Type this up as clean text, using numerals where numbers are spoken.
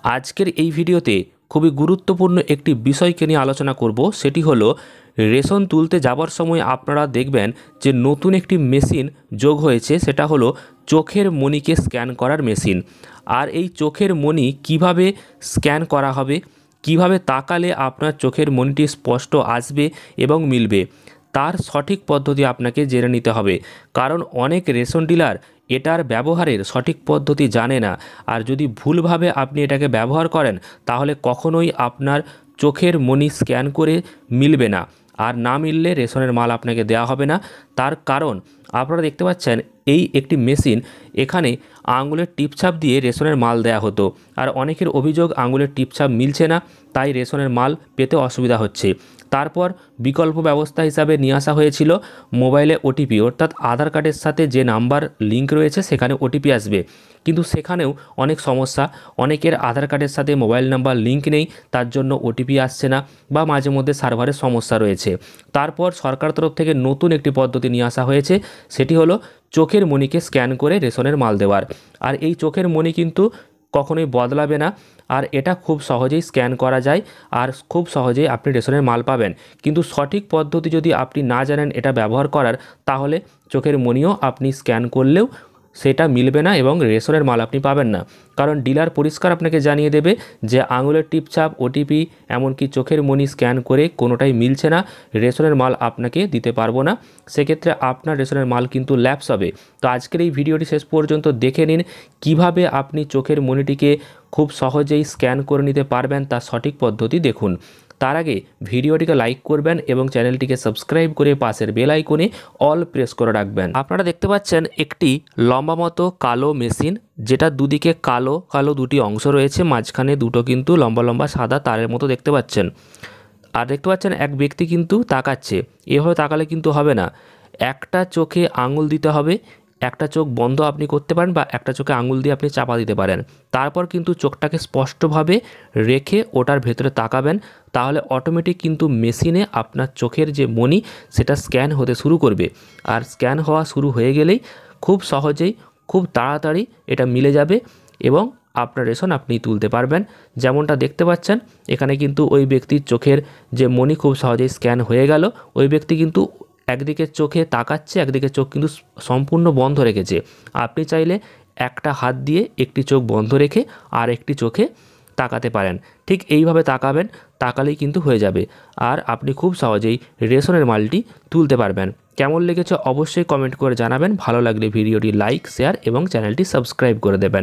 আজকের এই ভিডিওতে খুবই গুরুত্বপূর্ণ একটি বিষয়কে নিয়ে আলোচনা করব। সেটি হলো রেশন তুলতে যাবার সময় আপনারা দেখবেন যে নতুন একটি মেশিন যোগ হয়েছে, সেটা হলো চোখের মণিকে স্ক্যান করার মেশিন। আর এই চোখের মণি কিভাবে স্ক্যান করা হবে, কিভাবে তাকালে আপনার চোখের মণিটি স্পষ্ট আসবে এবং মিলবে, তার সঠিক পদ্ধতি আপনাকে জেনে নিতে হবে। কারণ অনেক রেশন ডিলার এটার ব্যবহারের সঠিক পদ্ধতি জানে না, আর যদি ভুলভাবে আপনি এটাকে ব্যবহার করেন তাহলে কখনোই আপনার চোখের মণি স্ক্যান করে মিলবে না, আর না মিললে রেশনের মাল আপনাকে দেওয়া হবে না। তার কারণ আপনারা দেখতে পাচ্ছেন এই একটি মেশিন, এখানে আঙুলের টিপছাপ দিয়ে রেশনের মাল দেয়া হতো, আর অনেকের অভিযোগ আঙুলের টিপছাপ মিলছে না, তাই রেশনের মাল পেতে অসুবিধা হচ্ছে। তারপর বিকল্প ব্যবস্থা হিসাবে নিয়ে আসা হয়েছিল মোবাইলে ওটিপি, অর্থাৎ আধার কার্ডের সাথে যে নাম্বার লিঙ্ক রয়েছে সেখানে ওটিপি আসবে। কিন্তু সেখানেও অনেক সমস্যা, অনেকের আধার কার্ডের সাথে মোবাইল নাম্বার লিঙ্ক নেই, তার জন্য ওটিপি আসছে না, বা মাঝে মধ্যে সার্ভারের সমস্যা রয়েছে। তারপর সরকার তরফ থেকে নতুন একটি পদ্ধতি নিয়ে আসা হয়েছে, সেটি হলো চোখের মণিকে স্ক্যান করে রেশনের মাল দেওয়ার। আর এই চোখের মণি কিন্তু কখনোই বদলাবে না, আর এটা খুব সহজেই স্ক্যান করা যায়, আর খুব সহজেই আপনি রেশনের মাল পাবেন। কিন্তু সঠিক পদ্ধতি যদি আপনি না জানেন এটা ব্যবহার করার, তাহলে চোখের মণিও আপনি স্ক্যান করলেও সেটা মিলবে না এবং রেশনের মাল আপনি পাবেন না। কারণ ডিলার পরিষ্কার আপনাকে জানিয়ে দেবে যে আঙুলের টিপছাপ, ওটিপি, এমনকি চোখের মণি স্ক্যান করে কোনোটাই মিলছে না, রেশনের মাল আপনাকে দিতে পারবো না। সেক্ষেত্রে আপনার রেশনের মাল কিন্তু ল্যাপস হবে। তো আজকের এই ভিডিওটি শেষ পর্যন্ত দেখে নিন, কিভাবে আপনি চোখের মণিটিকে খুব সহজেই স্ক্যান করে নিতে পারবেন তার সঠিক পদ্ধতি দেখুন। তার আগে ভিডিওটিকে লাইক করবেন এবং চ্যানেলটিকে সাবস্ক্রাইব করে পাশের বেল আইকনে অল প্রেস করে রাখবেন। আপনারা দেখতে পাচ্ছেন একটি লম্বা মতো কালো মেশিন, যেটা দুদিকে কালো কালো দুটি অংশ রয়েছে, মাঝখানে দুটো কিন্তু লম্বা লম্বা সাদা তারের মতো দেখতে পাচ্ছেন। আর দেখতে পাচ্ছেন এক ব্যক্তি কিন্তু তাকাচ্ছে। এভাবে তাকালে কিন্তু হবে না, একটা চোখে আঙুল দিতে হবে, একটা চোখ বন্ধ আপনি করতে পারেন বা একটা চোখে আঙুল দিয়ে আপনি চাপা দিতে পারেন। তারপর কিন্তু চোখটাকে স্পষ্টভাবে রেখে ওটার ভেতরে তাকাবেন, তাহলে অটোমেটিক কিন্তু মেশিনে আপনার চোখের যে মণি সেটা স্ক্যান হতে শুরু করবে। আর স্ক্যান হওয়া শুরু হয়ে গেলেই খুব সহজেই, খুব তাড়াতাড়ি এটা মিলে যাবে এবং আপনার রেশন আপনি তুলতে পারবেন। যেমনটা দেখতে পাচ্ছেন এখানে কিন্তু ওই ব্যক্তির চোখের যে মণি খুব সহজেই স্ক্যান হয়ে গেল। ওই ব্যক্তি কিন্তু একদিকে চোখে তাকাচ্ছে, একদিকে চোখ কিন্তু সম্পূর্ণ বন্ধ রেখেছে। আপনি চাইলে একটা হাত দিয়ে একটি চোখ বন্ধ রেখে আর একটি চোখে তাকাতে পারেন। ঠিক এইভাবে তাকাবেন, তাকালেই কিন্তু হয়ে যাবে, আর আপনি খুব সহজেই রেশনের মালটি তুলতে পারবেন। কেমন লেগেছে অবশ্যই কমেন্ট করে জানাবেন। ভালো লাগলে ভিডিওটি লাইক, শেয়ার এবং চ্যানেলটি সাবস্ক্রাইব করে দেবেন।